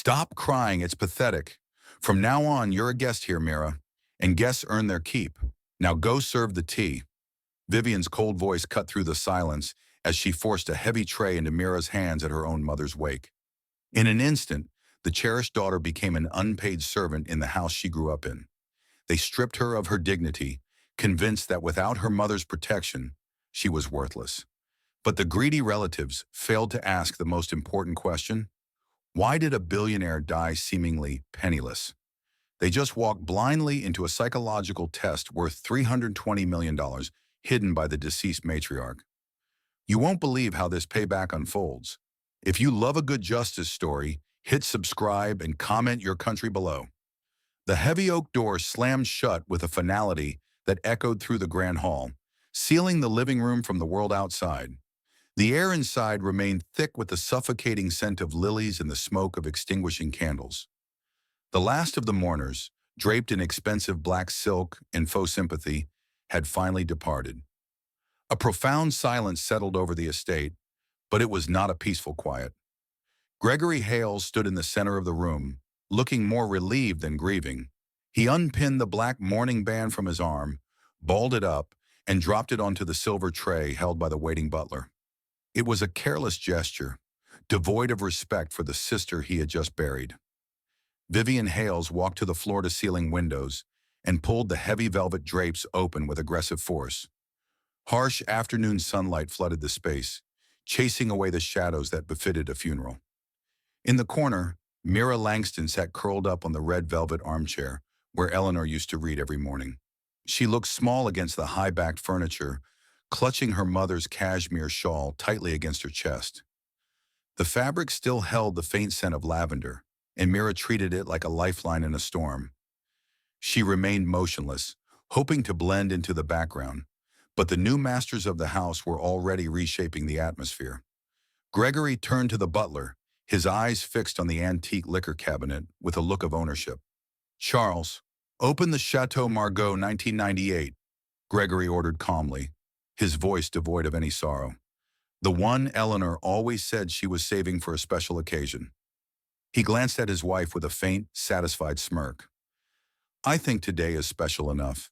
Stop crying, it's pathetic. From now on, you're a guest here, Mira, and guests earn their keep. Now go serve the tea. Vivian's cold voice cut through the silence as she forced a heavy tray into Mira's hands at her own mother's wake. In an instant, the cherished daughter became an unpaid servant in the house she grew up in. They stripped her of her dignity, convinced that without her mother's protection, she was worthless. But the greedy relatives failed to ask the most important question: why did a billionaire die seemingly penniless? They just walked blindly into a psychological test worth $320 million hidden by the deceased matriarch. You won't believe how this payback unfolds. If you love a good justice story, hit subscribe and comment your country below. The heavy oak door slammed shut with a finality that echoed through the grand hall, sealing the living room from the world outside. The air inside remained thick with the suffocating scent of lilies and the smoke of extinguishing candles. The last of the mourners, draped in expensive black silk and faux sympathy, had finally departed. A profound silence settled over the estate, but it was not a peaceful quiet. Gregory Hales stood in the center of the room, looking more relieved than grieving. He unpinned the black mourning band from his arm, balled it up, and dropped it onto the silver tray held by the waiting butler. It was a careless gesture, devoid of respect for the sister he had just buried. Vivian Hales walked to the floor-to-ceiling windows and pulled the heavy velvet drapes open with aggressive force. Harsh afternoon sunlight flooded the space, chasing away the shadows that befitted a funeral. In the corner, Mira Langston sat curled up on the red velvet armchair where Eleanor used to read every morning. She looked small against the high-backed furniture, clutching her mother's cashmere shawl tightly against her chest. The fabric still held the faint scent of lavender, and Mira treated it like a lifeline in a storm. She remained motionless, hoping to blend into the background, but the new masters of the house were already reshaping the atmosphere. Gregory turned to the butler, his eyes fixed on the antique liquor cabinet with a look of ownership. "Charles, open the Chateau Margaux 1998, Gregory ordered calmly, his voice devoid of any sorrow. The one Eleanor always said she was saving for a special occasion. He glanced at his wife with a faint, satisfied smirk. "I think today is special enough."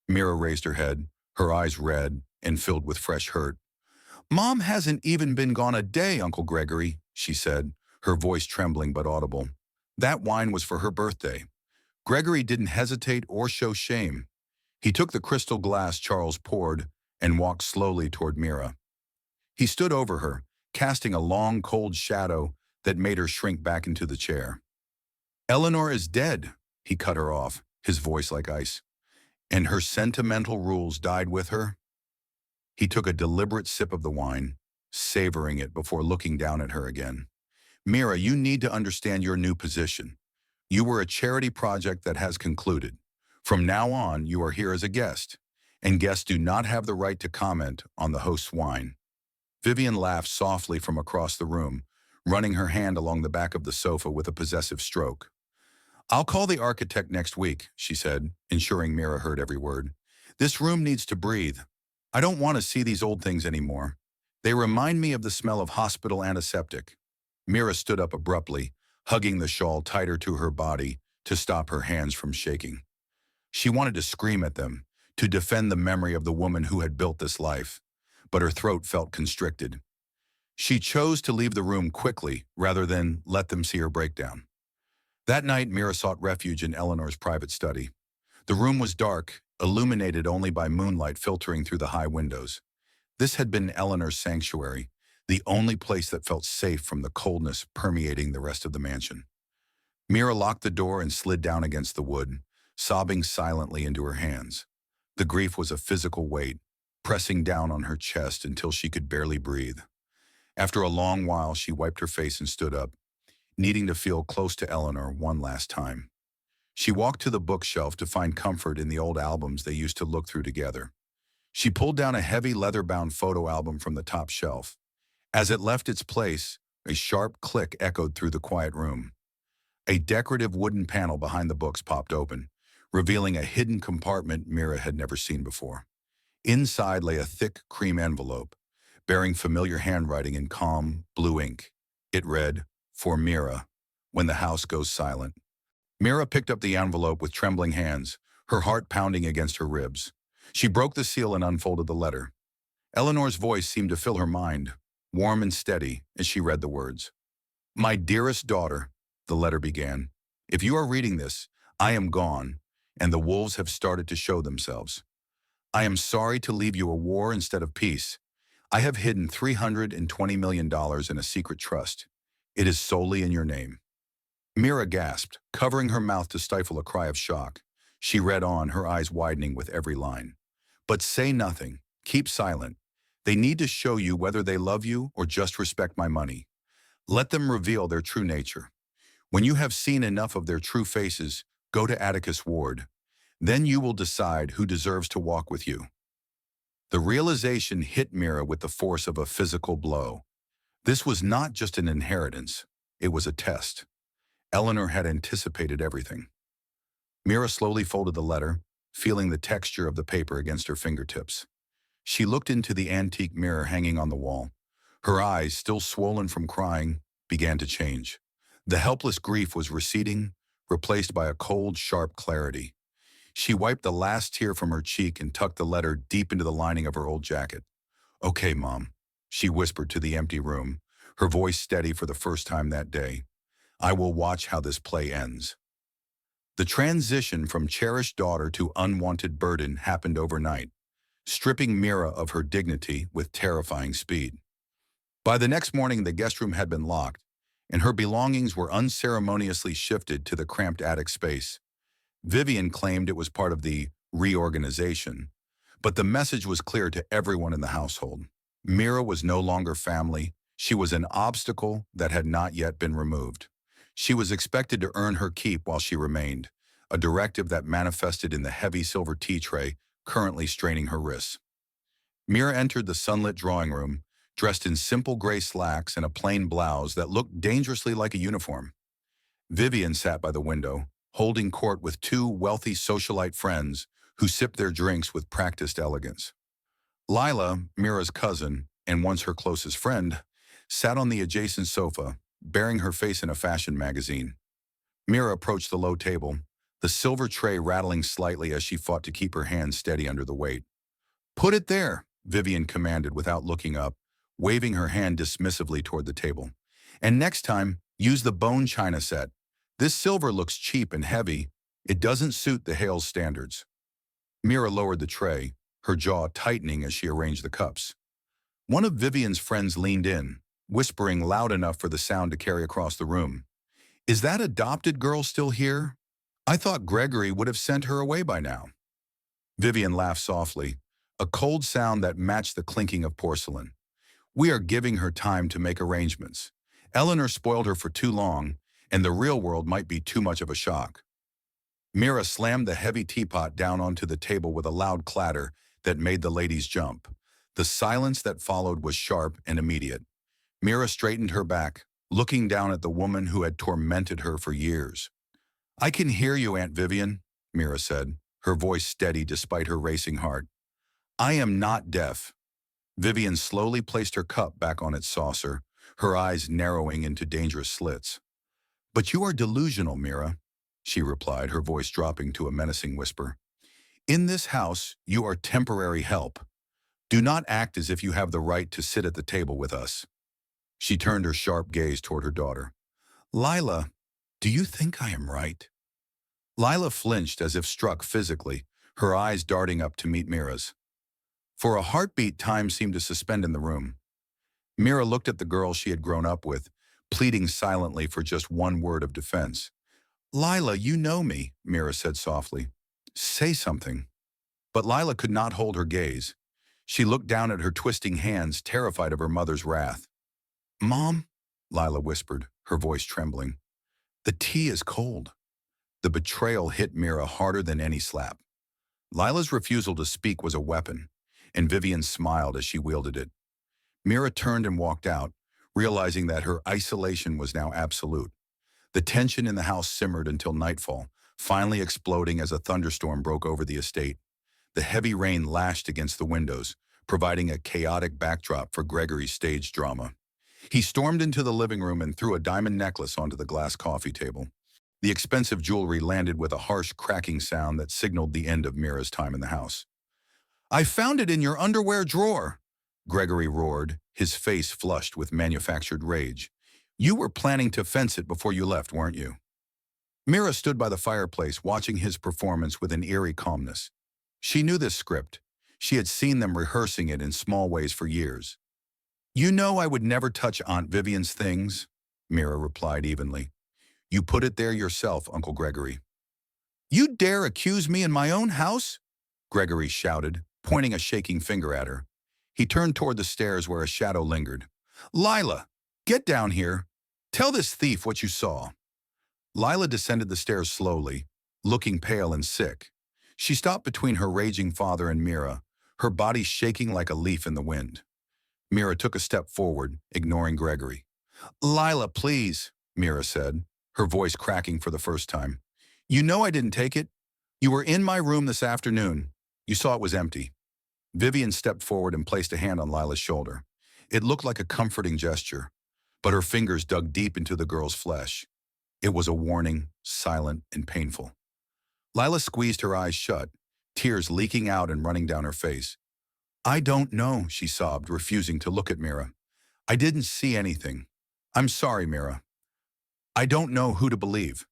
Mira raised her head, her eyes red and filled with fresh hurt. "Mom hasn't even been gone a day, Uncle Gregory," she said, her voice trembling but audible. That wine was for her birthday. Gregory didn't hesitate or show shame. He took the crystal glass Charles poured and walked slowly toward Mira. He stood over her, casting a long, cold shadow that made her shrink back into the chair. "Eleanor is dead," he cut her off, his voice like ice. "And her sentimental rules died with her?" He took a deliberate sip of the wine, savoring it before looking down at her again. "Mira, you need to understand your new position. You were a charity project that has concluded. From now on, you are here as a guest, and guests do not have the right to comment on the host's wine." Vivian laughed softly from across the room, running her hand along the back of the sofa with a possessive stroke. "I'll call the architect next week," she said, ensuring Mira heard every word. "This room needs to breathe. I don't want to see these old things anymore. They remind me of the smell of hospital antiseptic." Mira stood up abruptly, hugging the shawl tighter to her body to stop her hands from shaking. She wanted to scream at them, to defend the memory of the woman who had built this life, but her throat felt constricted. She chose to leave the room quickly rather than let them see her breakdown. That night, Mira sought refuge in Eleanor's private study. The room was dark, illuminated only by moonlight filtering through the high windows. This had been Eleanor's sanctuary, the only place that felt safe from the coldness permeating the rest of the mansion. Mira locked the door and slid down against the wood, sobbing silently into her hands. The grief was a physical weight, pressing down on her chest until she could barely breathe. After a long while, she wiped her face and stood up, needing to feel close to Eleanor one last time. She walked to the bookshelf to find comfort in the old albums they used to look through together. She pulled down a heavy leather-bound photo album from the top shelf. As it left its place, a sharp click echoed through the quiet room. A decorative wooden panel behind the books popped open, revealing a hidden compartment Mira had never seen before. Inside lay a thick cream envelope, bearing familiar handwriting in calm, blue ink. It read, "For Mira, when the house goes silent. Mira picked up the envelope with trembling hands, her heart pounding against her ribs. She broke the seal and unfolded the letter. Eleanor's voice seemed to fill her mind, warm and steady, as she read the words. "My dearest daughter," the letter began, "if you are reading this, I am gone, and the wolves have started to show themselves. I am sorry to leave you a war instead of peace. I have hidden $320 million in a secret trust. It is solely in your name." Mira gasped, covering her mouth to stifle a cry of shock. She read on, her eyes widening with every line. "But say nothing. Keep silent. They need to show you whether they love you or just respect my money. Let them reveal their true nature. When you have seen enough of their true faces, go to Atticus Ward. Then you will decide who deserves to walk with you." The realization hit Mira with the force of a physical blow. This was not just an inheritance. It was a test. Eleanor had anticipated everything. Mira slowly folded the letter, feeling the texture of the paper against her fingertips. She looked into the antique mirror hanging on the wall. Her eyes, still swollen from crying, began to change. The helpless grief was receding, replaced by a cold, sharp clarity. She wiped the last tear from her cheek and tucked the letter deep into the lining of her old jacket. "Okay, Mom," she whispered to the empty room, her voice steady for the first time that day. "I will watch how this play ends." The transition from cherished daughter to unwanted burden happened overnight, stripping Mira of her dignity with terrifying speed. By the next morning, the guest room had been locked, and her belongings were unceremoniously shifted to the cramped attic space. Vivian claimed it was part of the reorganization, but the message was clear to everyone in the household. Mira was no longer family. She was an obstacle that had not yet been removed. She was expected to earn her keep while she remained, a directive that manifested in the heavy silver tea tray currently straining her wrists. Mira entered the sunlit drawing room, dressed in simple gray slacks and a plain blouse that looked dangerously like a uniform. Vivian sat by the window, holding court with two wealthy socialite friends who sipped their drinks with practiced elegance. Lila, Mira's cousin, and once her closest friend, sat on the adjacent sofa, burying her face in a fashion magazine. Mira approached the low table, the silver tray rattling slightly as she fought to keep her hands steady under the weight. "Put it there," Vivian commanded without looking up, waving her hand dismissively toward the table. "And next time, use the bone china set. This silver looks cheap and heavy. It doesn't suit the Hales standards." Mira lowered the tray, her jaw tightening as she arranged the cups. One of Vivian's friends leaned in, whispering loud enough for the sound to carry across the room. "Is that adopted girl still here? I thought Gregory would have sent her away by now." Vivian laughed softly, a cold sound that matched the clinking of porcelain. "We are giving her time to make arrangements. Eleanor spoiled her for too long, and the real world might be too much of a shock." Mira slammed the heavy teapot down onto the table with a loud clatter that made the ladies jump. The silence that followed was sharp and immediate. Mira straightened her back, looking down at the woman who had tormented her for years. "I can hear you, Aunt Vivian," Mira said, her voice steady despite her racing heart. "I am not deaf." Vivian slowly placed her cup back on its saucer, her eyes narrowing into dangerous slits. "But you are delusional, Mira," she replied, her voice dropping to a menacing whisper. "In this house, you are temporary help. Do not act as if you have the right to sit at the table with us." She turned her sharp gaze toward her daughter. "Lila, do you think I am right?" Lila flinched as if struck physically, her eyes darting up to meet Mira's. For a heartbeat, time seemed to suspend in the room. Mira looked at the girl she had grown up with, pleading silently for just one word of defense. "Lila, you know me," Mira said softly. "Say something." But Lila could not hold her gaze. She looked down at her twisting hands, terrified of her mother's wrath. "Mom," Lila whispered, her voice trembling. "The tea is cold." The betrayal hit Mira harder than any slap. Lila's refusal to speak was a weapon, and Vivian smiled as she wielded it. Mira turned and walked out, realizing that her isolation was now absolute. The tension in the house simmered until nightfall, finally exploding as a thunderstorm broke over the estate. The heavy rain lashed against the windows, providing a chaotic backdrop for Gregory's stage drama. He stormed into the living room and threw a diamond necklace onto the glass coffee table. The expensive jewelry landed with a harsh cracking sound that signaled the end of Mira's time in the house. "I found it in your underwear drawer," Gregory roared, his face flushed with manufactured rage. "You were planning to fence it before you left, weren't you?" Mira stood by the fireplace watching his performance with an eerie calmness. She knew this script. She had seen them rehearsing it in small ways for years. "You know I would never touch Aunt Vivian's things," Mira replied evenly. "You put it there yourself, Uncle Gregory." "You dare accuse me in my own house?" Gregory shouted, pointing a shaking finger at her. He turned toward the stairs where a shadow lingered. "Lila, get down here. Tell this thief what you saw." Lila descended the stairs slowly, looking pale and sick. She stopped between her raging father and Mira, her body shaking like a leaf in the wind. Mira took a step forward, ignoring Gregory. "Lila, please," Mira said, her voice cracking for the first time. "You know I didn't take it. You were in my room this afternoon. You saw it was empty." Vivian stepped forward and placed a hand on Lila's shoulder. It looked like a comforting gesture, but her fingers dug deep into the girl's flesh. It was a warning, silent and painful. Lila squeezed her eyes shut, tears leaking out and running down her face. "I don't know," she sobbed, refusing to look at Mira. "I didn't see anything. I'm sorry, Mira. I don't know who to believe."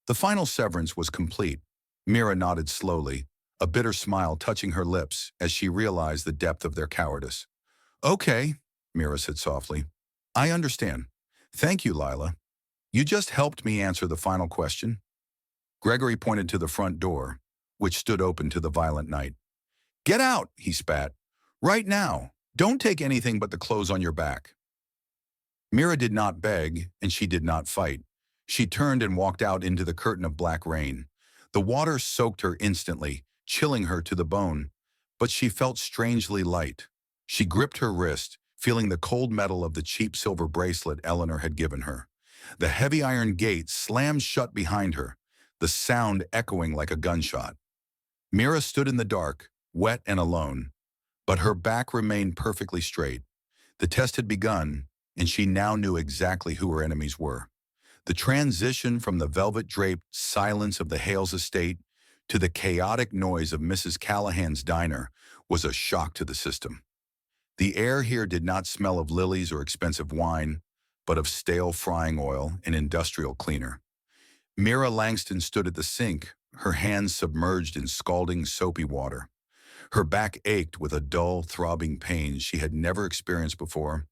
The final severance was complete. Mira nodded slowly, a bitter smile touching her lips as she realized the depth of their cowardice. "Okay," Mira said softly. "I understand. Thank you, Lila. You just helped me answer the final question." Gregory pointed to the front door, which stood open to the violent night. "Get out," he spat. "Right now. Don't take anything but the clothes on your back." Mira did not beg, and she did not fight. She turned and walked out into the curtain of black rain. The water soaked her instantly, chilling her to the bone, but she felt strangely light. She gripped her wrist, feeling the cold metal of the cheap silver bracelet Eleanor had given her. The heavy iron gate slammed shut behind her, the sound echoing like a gunshot. Mira stood in the dark, wet and alone, but her back remained perfectly straight. The test had begun, and she now knew exactly who her enemies were. The transition from the velvet-draped silence of the Hales estate to the chaotic noise of Mrs. Callahan's diner was a shock to the system. The air here did not smell of lilies or expensive wine, but of stale frying oil and industrial cleaner. Mira Langston stood at the sink, her hands submerged in scalding, soapy water. Her back ached with a dull, throbbing pain she had never experienced before,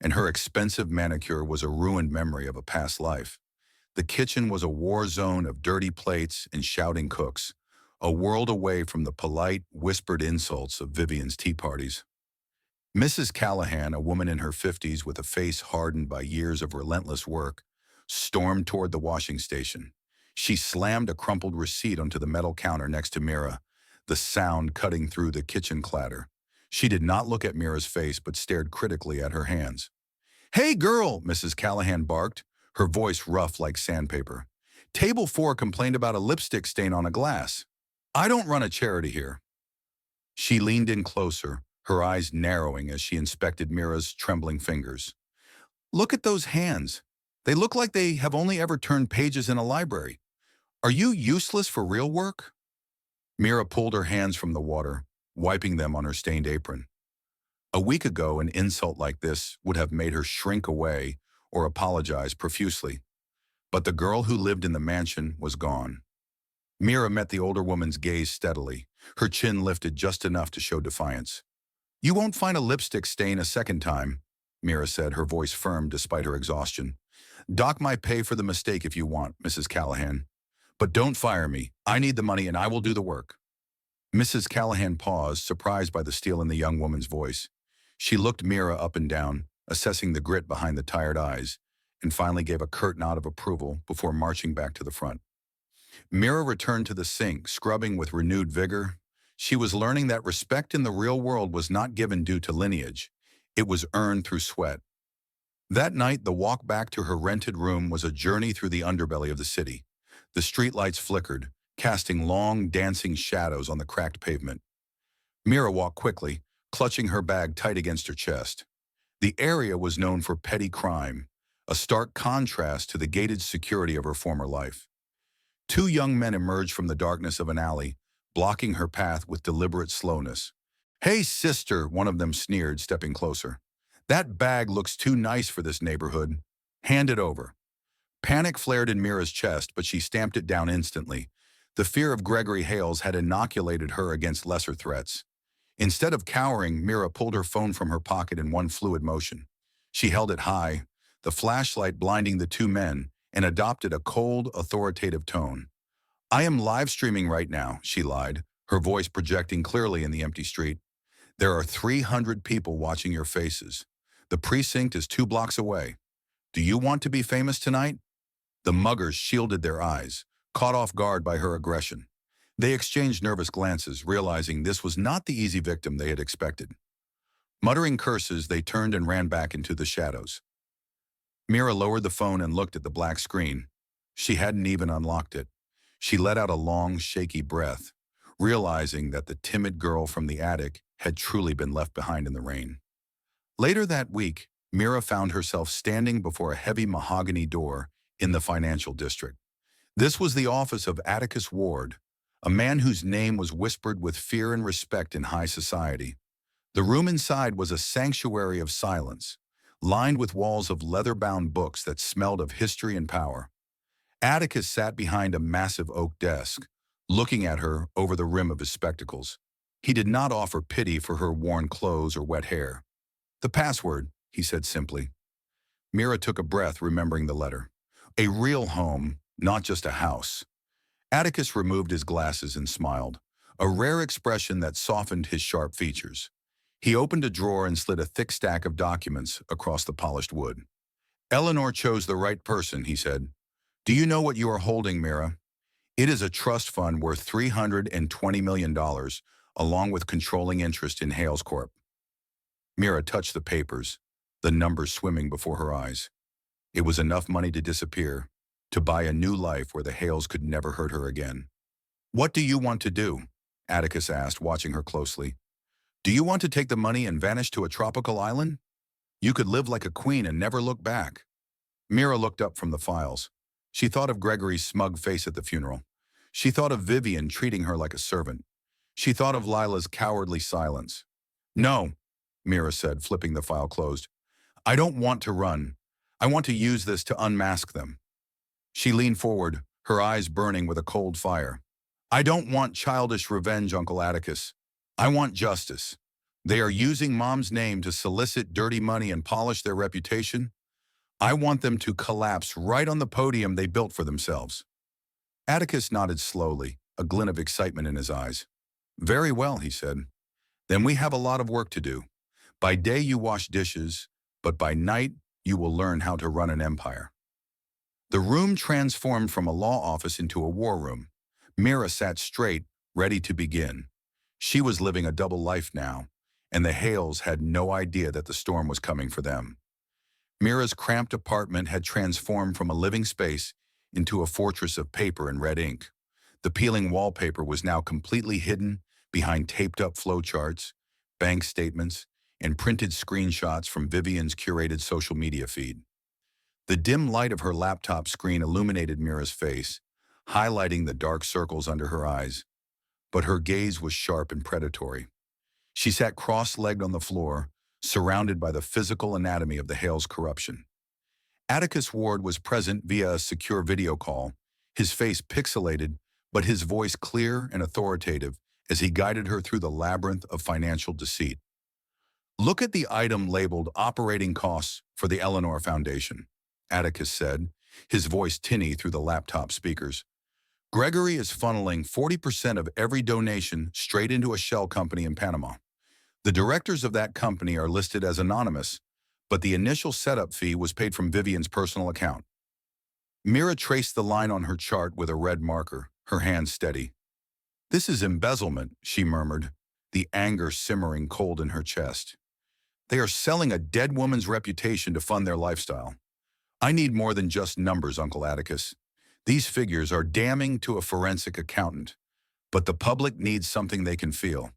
and her expensive manicure was a ruined memory of a past life. The kitchen was a war zone of dirty plates and shouting cooks, a world away from the polite, whispered insults of Vivian's tea parties. Mrs. Callahan, a woman in her 50s with a face hardened by years of relentless work, stormed toward the washing station. She slammed a crumpled receipt onto the metal counter next to Mira, the sound cutting through the kitchen clatter. She did not look at Mira's face but stared critically at her hands. "Hey girl," Mrs. Callahan barked, her voice rough like sandpaper. "Table 4 complained about a lipstick stain on a glass. I don't run a charity here." She leaned in closer, her eyes narrowing as she inspected Mira's trembling fingers. "Look at those hands. They look like they have only ever turned pages in a library. Are you useless for real work?" Mira pulled her hands from the water, wiping them on her stained apron. A week ago, an insult like this would have made her shrink away or apologize profusely. But the girl who lived in the mansion was gone. Mira met the older woman's gaze steadily, her chin lifted just enough to show defiance. "You won't find a lipstick stain a second time," Mira said, her voice firm despite her exhaustion. "Dock my pay for the mistake if you want, Mrs. Callahan. But don't fire me. I need the money and I will do the work." Mrs. Callahan paused, surprised by the steel in the young woman's voice. She looked Mira up and down, assessing the grit behind the tired eyes, and finally gave a curt nod of approval before marching back to the front. Mira returned to the sink, scrubbing with renewed vigor. She was learning that respect in the real world was not given due to lineage. It was earned through sweat. That night, the walk back to her rented room was a journey through the underbelly of the city. The streetlights flickered, casting long, dancing shadows on the cracked pavement. Mira walked quickly, clutching her bag tight against her chest. The area was known for petty crime, a stark contrast to the gated security of her former life. Two young men emerged from the darkness of an alley, blocking her path with deliberate slowness. "Hey, sister," one of them sneered, stepping closer. "That bag looks too nice for this neighborhood. Hand it over." Panic flared in Mira's chest, but she stamped it down instantly. The fear of Gregory Hales had inoculated her against lesser threats. Instead of cowering, Mira pulled her phone from her pocket in one fluid motion. She held it high, the flashlight blinding the two men, and adopted a cold, authoritative tone. "I am live streaming right now," she lied, her voice projecting clearly in the empty street. "There are 300 people watching your faces. The precinct is 2 blocks away. Do you want to be famous tonight?" The muggers shielded their eyes, caught off guard by her aggression. They exchanged nervous glances, realizing this was not the easy victim they had expected. Muttering curses, they turned and ran back into the shadows. Mira lowered the phone and looked at the black screen. She hadn't even unlocked it. She let out a long, shaky breath, realizing that the timid girl from the attic had truly been left behind in the rain. Later that week, Mira found herself standing before a heavy mahogany door in the financial district. This was the office of Atticus Ward, a man whose name was whispered with fear and respect in high society. The room inside was a sanctuary of silence, lined with walls of leather-bound books that smelled of history and power. Atticus sat behind a massive oak desk, looking at her over the rim of his spectacles. He did not offer pity for her worn clothes or wet hair. "The password," he said simply. Mira took a breath, remembering the letter. A real home, not just a house. Atticus removed his glasses and smiled, a rare expression that softened his sharp features. He opened a drawer and slid a thick stack of documents across the polished wood. "Eleanor chose the right person," he said. "Do you know what you are holding, Mira? It is a trust fund worth $320 million, along with controlling interest in Hales Corp." Mira touched the papers, the numbers swimming before her eyes. It was enough money to disappear, to buy a new life where the Hales could never hurt her again. "What do you want to do?" Atticus asked, watching her closely. "Do you want to take the money and vanish to a tropical island? You could live like a queen and never look back." Mira looked up from the files. She thought of Gregory's smug face at the funeral. She thought of Vivian treating her like a servant. She thought of Lila's cowardly silence. "No," Mira said, flipping the file closed. "I don't want to run. I want to use this to unmask them." She leaned forward, her eyes burning with a cold fire. "I don't want childish revenge, Uncle Atticus. I want justice. They are using Mom's name to solicit dirty money and polish their reputation. I want them to collapse right on the podium they built for themselves." Atticus nodded slowly, a glint of excitement in his eyes. "Very well," he said. "Then we have a lot of work to do. By day you wash dishes, but by night you will learn how to run an empire." The room transformed from a law office into a war room. Mira sat straight, ready to begin. She was living a double life now, and the Hales had no idea that the storm was coming for them. Mira's cramped apartment had transformed from a living space into a fortress of paper and red ink. The peeling wallpaper was now completely hidden behind taped-up flowcharts, bank statements, and printed screenshots from Vivian's curated social media feed. The dim light of her laptop screen illuminated Mira's face, highlighting the dark circles under her eyes. But her gaze was sharp and predatory. She sat cross-legged on the floor, surrounded by the physical anatomy of the Hales' corruption. Atticus Ward was present via a secure video call, his face pixelated, but his voice clear and authoritative as he guided her through the labyrinth of financial deceit. "Look at the item labeled Operating Costs for the Eleanor Foundation," Atticus said, his voice tinny through the laptop speakers. "Gregory is funneling 40% of every donation straight into a shell company in Panama. The directors of that company are listed as anonymous, but the initial setup fee was paid from Vivian's personal account." Mira traced the line on her chart with a red marker, her hand steady. "This is embezzlement," she murmured, the anger simmering cold in her chest. "They are selling a dead woman's reputation to fund their lifestyle. I need more than just numbers, Uncle Atticus. These figures are damning to a forensic accountant, but the public needs something they can feel.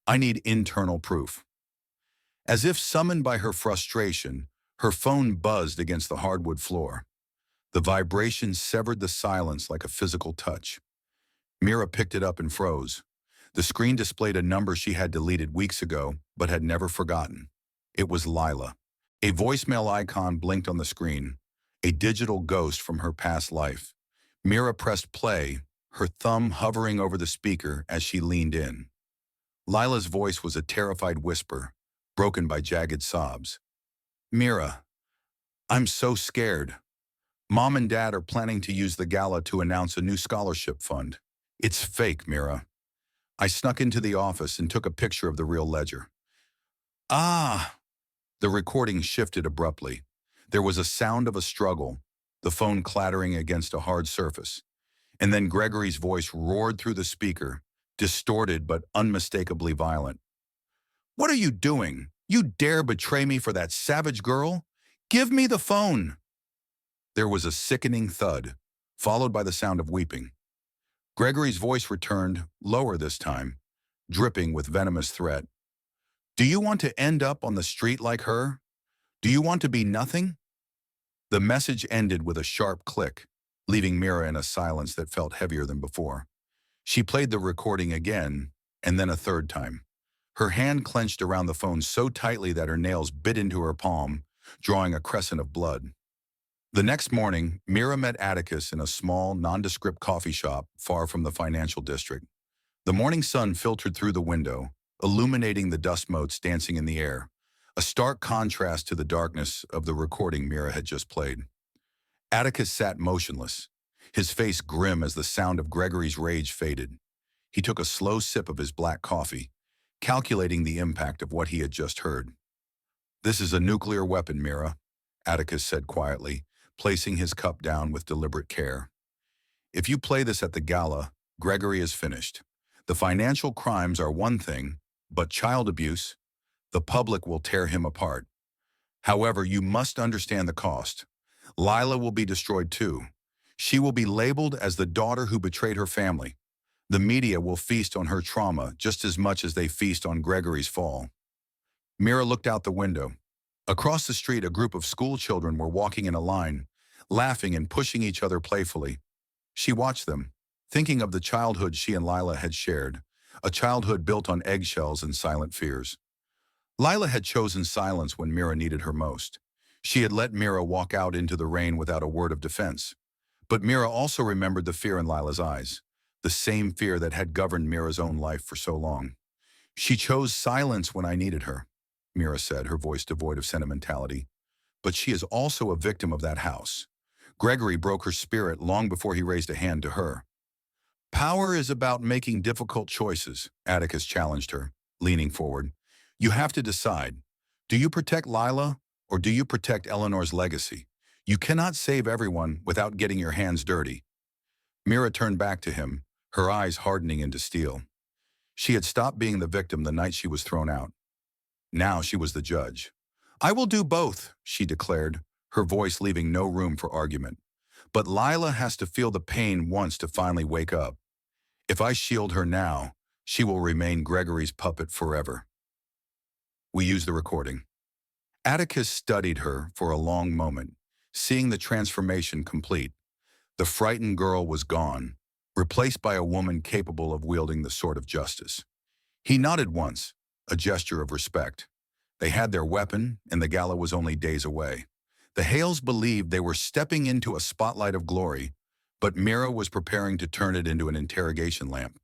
I need internal proof." As if summoned by her frustration, her phone buzzed against the hardwood floor. The vibration severed the silence like a physical touch. Mira picked it up and froze. The screen displayed a number she had deleted weeks ago, but had never forgotten. It was Lila. A voicemail icon blinked on the screen, a digital ghost from her past life. Mira pressed play, her thumb hovering over the speaker as she leaned in. Lila's voice was a terrified whisper, broken by jagged sobs. Mira, I'm so scared. Mom and Dad are planning to use the gala to announce a new scholarship fund. It's fake, Mira. I snuck into the office and took a picture of the real ledger. Ah! The recording shifted abruptly. There was a sound of a struggle, the phone clattering against a hard surface. And then Gregory's voice roared through the speaker, distorted but unmistakably violent. What are you doing? You dare betray me for that savage girl? Give me the phone! There was a sickening thud, followed by the sound of weeping. Gregory's voice returned, lower this time, dripping with venomous threat. Do you want to end up on the street like her? Do you want to be nothing? The message ended with a sharp click, leaving Mira in a silence that felt heavier than before. She played the recording again, and then a third time. Her hand clenched around the phone so tightly that her nails bit into her palm, drawing a crescent of blood. The next morning, Mira met Atticus in a small, nondescript coffee shop far from the financial district. The morning sun filtered through the window, illuminating the dust motes dancing in the air, a stark contrast to the darkness of the recording Mira had just played. Atticus sat motionless, his face grim as the sound of Gregory's rage faded. He took a slow sip of his black coffee, calculating the impact of what he had just heard. This is a nuclear weapon, Mira, Atticus said quietly, placing his cup down with deliberate care. If you play this at the gala, Gregory is finished. The financial crimes are one thing, but child abuse, the public will tear him apart. However, you must understand the cost. Lila will be destroyed too. She will be labeled as the daughter who betrayed her family. The media will feast on her trauma just as much as they feast on Gregory's fall. Mira looked out the window. Across the street, a group of school children were walking in a line, laughing and pushing each other playfully. She watched them, thinking of the childhood she and Lila had shared, a childhood built on eggshells and silent fears. Lila had chosen silence when Mira needed her most. She had let Mira walk out into the rain without a word of defense. But Mira also remembered the fear in Lila's eyes, the same fear that had governed Mira's own life for so long. She chose silence when I needed her, Mira said, her voice devoid of sentimentality. But she is also a victim of that house. Gregory broke her spirit long before he raised a hand to her. Power is about making difficult choices, Atticus challenged her, leaning forward. You have to decide. Do you protect Lila, or do you protect Eleanor's legacy? You cannot save everyone without getting your hands dirty. Mira turned back to him, her eyes hardening into steel. She had stopped being the victim the night she was thrown out. Now she was the judge. I will do both, she declared, her voice leaving no room for argument. But Lila has to feel the pain once to finally wake up. If I shield her now, she will remain Gregory's puppet forever. We use the recording. Atticus studied her for a long moment, seeing the transformation complete. The frightened girl was gone, replaced by a woman capable of wielding the sword of justice. He nodded once, a gesture of respect. They had their weapon, and the gala was only days away. The Hales believed they were stepping into a spotlight of glory, but Mira was preparing to turn it into an interrogation lamp.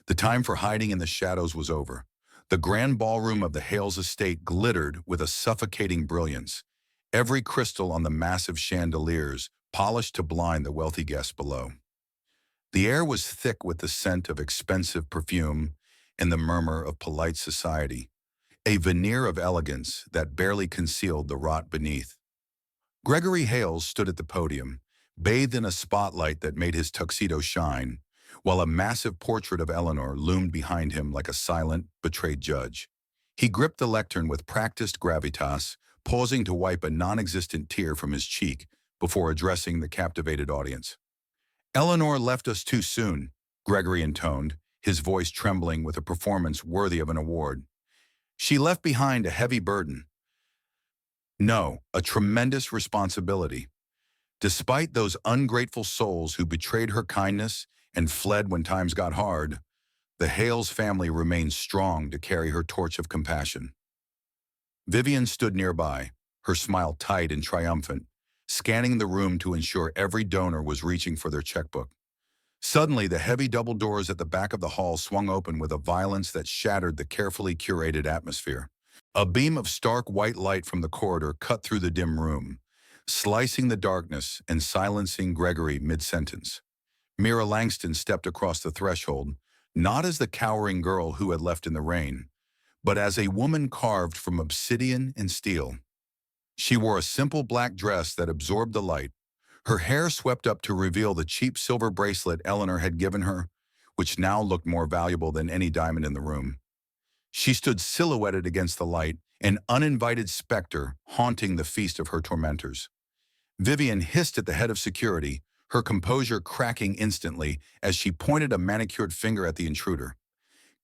The time for hiding in the shadows was over. The grand ballroom of the Hales estate glittered with a suffocating brilliance, every crystal on the massive chandeliers polished to blind the wealthy guests below. The air was thick with the scent of expensive perfume and the murmur of polite society, a veneer of elegance that barely concealed the rot beneath. Gregory Hales stood at the podium, bathed in a spotlight that made his tuxedo shine, while a massive portrait of Eleanor loomed behind him like a silent, betrayed judge. He gripped the lectern with practiced gravitas, pausing to wipe a non-existent tear from his cheek before addressing the captivated audience. Eleanor left us too soon, Gregory intoned, his voice trembling with a performance worthy of an award. She left behind a heavy burden. No, a tremendous responsibility. Despite those ungrateful souls who betrayed her kindness and fled when times got hard, the Hales family remained strong to carry her torch of compassion. Vivian stood nearby, her smile tight and triumphant, scanning the room to ensure every donor was reaching for their checkbook. Suddenly, the heavy double doors at the back of the hall swung open with a violence that shattered the carefully curated atmosphere. A beam of stark white light from the corridor cut through the dim room, slicing the darkness and silencing Gregory mid-sentence. Mira Langston stepped across the threshold, not as the cowering girl who had left in the rain, but as a woman carved from obsidian and steel. She wore a simple black dress that absorbed the light, her hair swept up to reveal the cheap silver bracelet Eleanor had given her, which now looked more valuable than any diamond in the room. She stood silhouetted against the light, an uninvited specter haunting the feast of her tormentors. Vivian hissed at the head of security, her composure cracking instantly as she pointed a manicured finger at the intruder.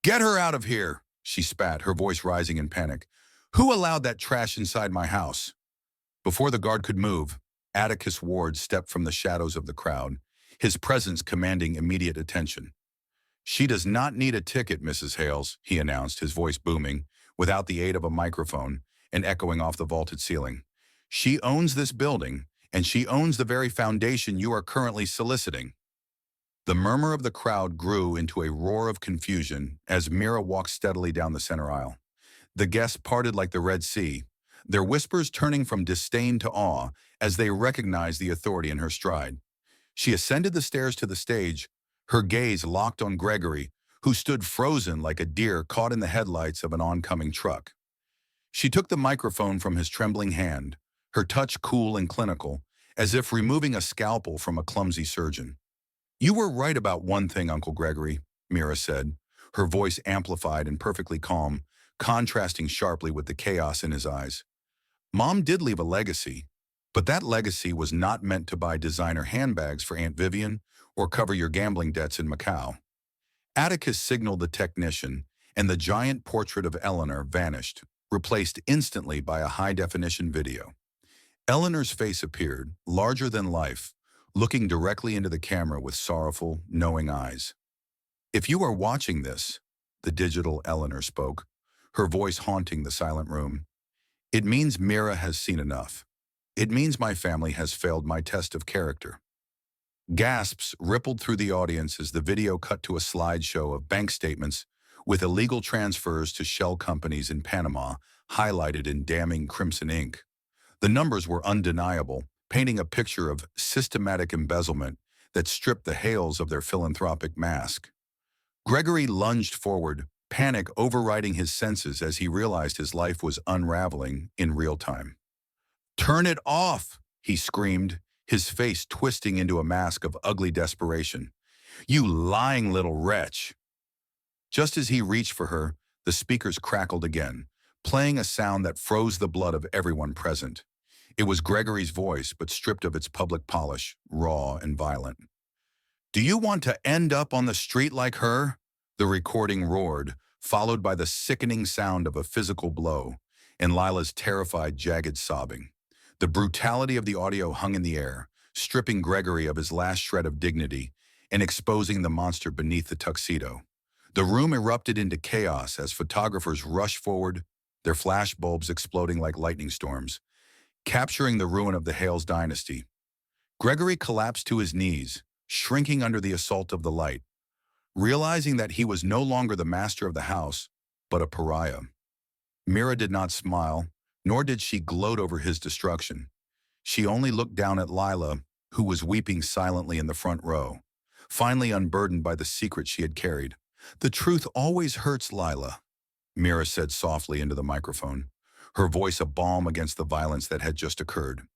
"Get her out of here!" she spat, her voice rising in panic. "Who allowed that trash inside my house?" Before the guard could move, Atticus Ward stepped from the shadows of the crowd, his presence commanding immediate attention. "She does not need a ticket, Mrs. Hales," he announced, his voice booming, without the aid of a microphone, and echoing off the vaulted ceiling. "She owns this building, and she owns the very foundation you are currently soliciting." The murmur of the crowd grew into a roar of confusion as Mira walked steadily down the center aisle. The guests parted like the Red Sea, their whispers turning from disdain to awe as they recognized the authority in her stride. She ascended the stairs to the stage, her gaze locked on Gregory, who stood frozen like a deer caught in the headlights of an oncoming truck. She took the microphone from his trembling hand, her touch cool and clinical, as if removing a scalpel from a clumsy surgeon. "You were right about one thing, Uncle Gregory," Mira said, her voice amplified and perfectly calm, contrasting sharply with the chaos in his eyes. "Mom did leave a legacy, but that legacy was not meant to buy designer handbags for Aunt Vivian or cover your gambling debts in Macau." Atticus signaled the technician, and the giant portrait of Eleanor vanished, replaced instantly by a high-definition video. Eleanor's face appeared, larger than life, looking directly into the camera with sorrowful, knowing eyes. "If you are watching this," the digital Eleanor spoke, her voice haunting the silent room, "it means Mira has seen enough. It means my family has failed my test of character." Gasps rippled through the audience as the video cut to a slideshow of bank statements with illegal transfers to shell companies in Panama highlighted in damning crimson ink. The numbers were undeniable, painting a picture of systematic embezzlement that stripped the Hales of their philanthropic mask. Gregory lunged forward, panic overriding his senses as he realized his life was unraveling in real time. "Turn it off!" he screamed, his face twisting into a mask of ugly desperation. "You lying little wretch!" Just as he reached for her, the speakers crackled again, playing a sound that froze the blood of everyone present. It was Gregory's voice, but stripped of its public polish, raw and violent. "Do you want to end up on the street like her?" The recording roared, followed by the sickening sound of a physical blow, and Lila's terrified, jagged sobbing. The brutality of the audio hung in the air, stripping Gregory of his last shred of dignity and exposing the monster beneath the tuxedo. The room erupted into chaos as photographers rushed forward, their flash bulbs exploding like lightning storms, capturing the ruin of the Hales dynasty. Gregory collapsed to his knees, shrinking under the assault of the light, realizing that he was no longer the master of the house, but a pariah. Mira did not smile, nor did she gloat over his destruction. She only looked down at Lila, who was weeping silently in the front row, finally unburdened by the secret she had carried. "The truth always hurts, Lila," Mira said softly into the microphone, her voice a balm against the violence that had just occurred.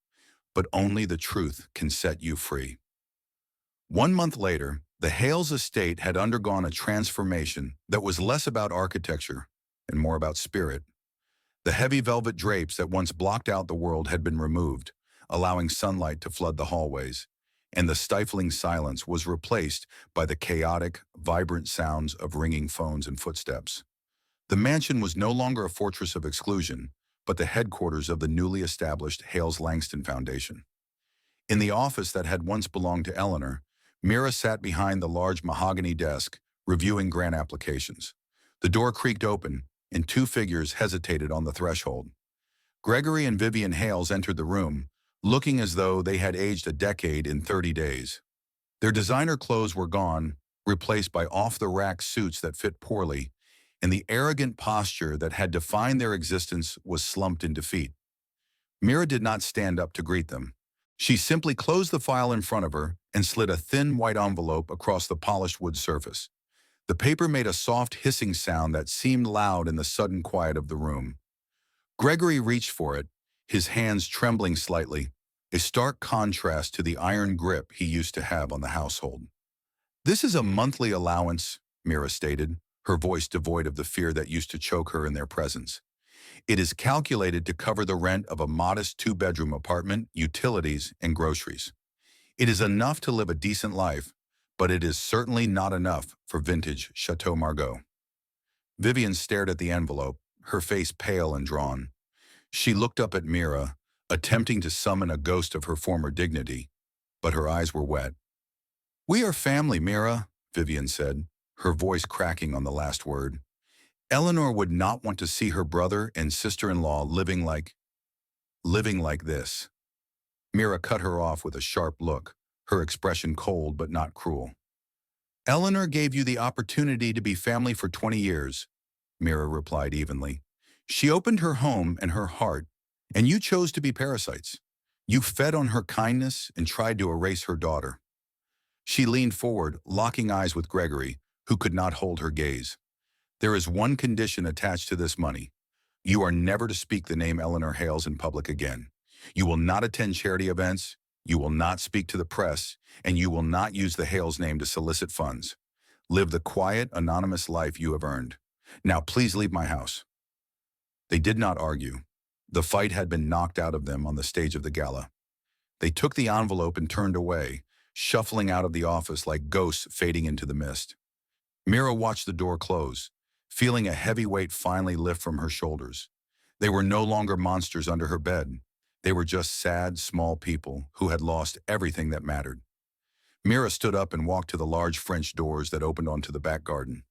"But only the truth can set you free." 1 month later, the Hales estate had undergone a transformation that was less about architecture and more about spirit. The heavy velvet drapes that once blocked out the world had been removed, allowing sunlight to flood the hallways, and the stifling silence was replaced by the chaotic, vibrant sounds of ringing phones and footsteps. The mansion was no longer a fortress of exclusion, but the headquarters of the newly established Hales-Langston Foundation. In the office that had once belonged to Eleanor, Mira sat behind the large mahogany desk, reviewing grant applications. The door creaked open, and two figures hesitated on the threshold. Gregory and Vivian Hales entered the room, looking as though they had aged a decade in 30 days. Their designer clothes were gone, replaced by off-the-rack suits that fit poorly, and the arrogant posture that had defined their existence was slumped in defeat. Mira did not stand up to greet them. She simply closed the file in front of her and slid a thin white envelope across the polished wood surface. The paper made a soft hissing sound that seemed loud in the sudden quiet of the room. Gregory reached for it, his hands trembling slightly, a stark contrast to the iron grip he used to have on the household. "This is a monthly allowance," Mira stated, her voice devoid of the fear that used to choke her in their presence. "It is calculated to cover the rent of a modest two-bedroom apartment, utilities, and groceries. It is enough to live a decent life, but it is certainly not enough for vintage Chateau Margaux." Vivian stared at the envelope, her face pale and drawn. She looked up at Mira, attempting to summon a ghost of her former dignity, but her eyes were wet. "We are family, Mira," Vivian said, her voice cracking on the last word. "Eleanor would not want to see her brother and sister-in-law living like this." Mira cut her off with a sharp look, her expression cold but not cruel. "Eleanor gave you the opportunity to be family for 20 years, Mira replied evenly. "She opened her home and her heart, and you chose to be parasites. You fed on her kindness and tried to erase her daughter." She leaned forward, locking eyes with Gregory, who could not hold her gaze. "There is one condition attached to this money. You are never to speak the name Eleanor Hales in public again. You will not attend charity events, you will not speak to the press, and you will not use the Hales name to solicit funds. Live the quiet, anonymous life you have earned. Now please leave my house." They did not argue. The fight had been knocked out of them on the stage of the gala. They took the envelope and turned away, shuffling out of the office like ghosts fading into the mist. Mira watched the door close, feeling a heavy weight finally lift from her shoulders. They were no longer monsters under her bed. They were just sad, small people who had lost everything that mattered. Mira stood up and walked to the large French doors that opened onto the back garden.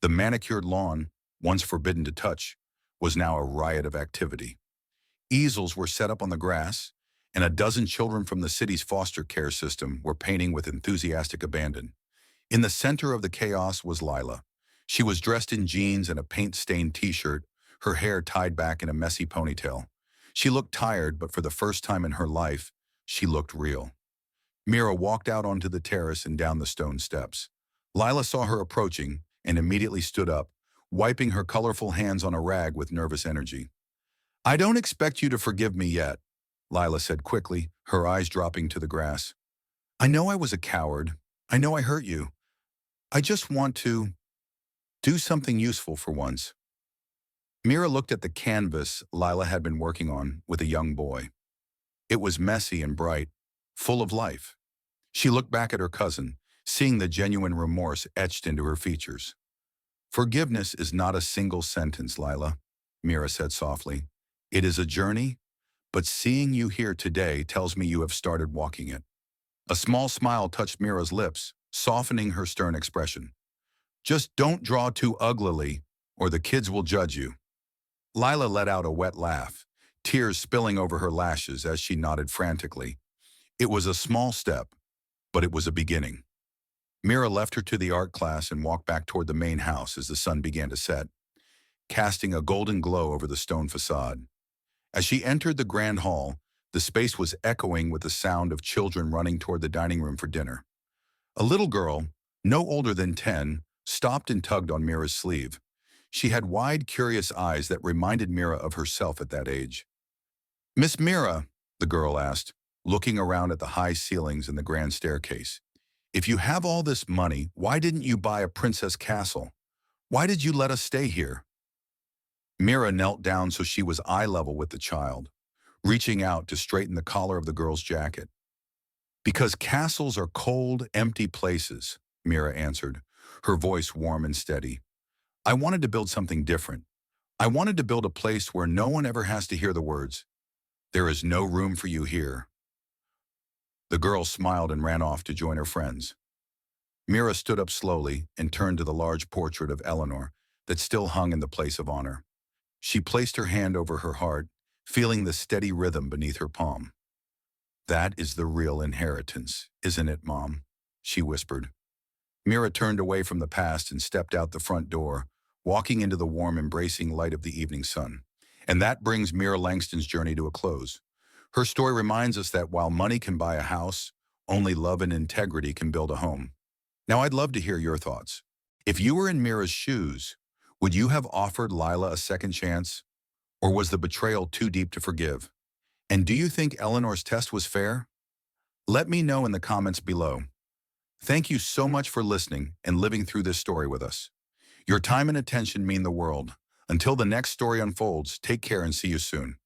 The manicured lawn, once forbidden to touch, was now a riot of activity. Easels were set up on the grass, and a dozen children from the city's foster care system were painting with enthusiastic abandon. In the center of the chaos was Lila. She was dressed in jeans and a paint-stained t-shirt, her hair tied back in a messy ponytail. She looked tired, but for the first time in her life, she looked real. Mira walked out onto the terrace and down the stone steps. Lila saw her approaching and immediately stood up, wiping her colorful hands on a rag with nervous energy. "I don't expect you to forgive me yet," Lila said quickly, her eyes dropping to the grass. "I know I was a coward. I know I hurt you. I just want to do something useful for once." Mira looked at the canvas Lila had been working on with a young boy. It was messy and bright, full of life. She looked back at her cousin, seeing the genuine remorse etched into her features. "Forgiveness is not a single sentence, Lila," Mira said softly. "It is a journey, but seeing you here today tells me you have started walking it." A small smile touched Mira's lips, softening her stern expression. "Just don't draw too uglily, or the kids will judge you." Lila let out a wet laugh, tears spilling over her lashes as she nodded frantically. It was a small step, but it was a beginning. Mira left her to the art class and walked back toward the main house as the sun began to set, casting a golden glow over the stone facade. As she entered the grand hall, the space was echoing with the sound of children running toward the dining room for dinner. A little girl, no older than 10, stopped and tugged on Mira's sleeve. She had wide, curious eyes that reminded Mira of herself at that age. "Miss Mira," the girl asked, looking around at the high ceilings and the grand staircase, "if you have all this money, why didn't you buy a princess castle? Why did you let us stay here?" Mira knelt down so she was eye level with the child, reaching out to straighten the collar of the girl's jacket. "Because castles are cold, empty places," Mira answered, her voice warm and steady. "I wanted to build something different, I wanted to build a place where no one ever has to hear the words, "There is no room for you here." The girl smiled and ran off to join her friends. Mira stood up slowly and turned to the large portrait of Eleanor that still hung in the place of honor. She placed her hand over her heart, feeling the steady rhythm beneath her palm. "That is the real inheritance, isn't it, Mom?" she whispered. Mira turned away from the past and stepped out the front door, walking into the warm, embracing light of the evening sun. And that brings Mira Langston's journey to a close. Her story reminds us that while money can buy a house, only love and integrity can build a home. Now, I'd love to hear your thoughts. If you were in Mira's shoes, would you have offered Lila a second chance? Or was the betrayal too deep to forgive? And do you think Eleanor's test was fair? Let me know in the comments below. Thank you so much for listening and living through this story with us. Your time and attention mean the world. Until the next story unfolds, take care and see you soon.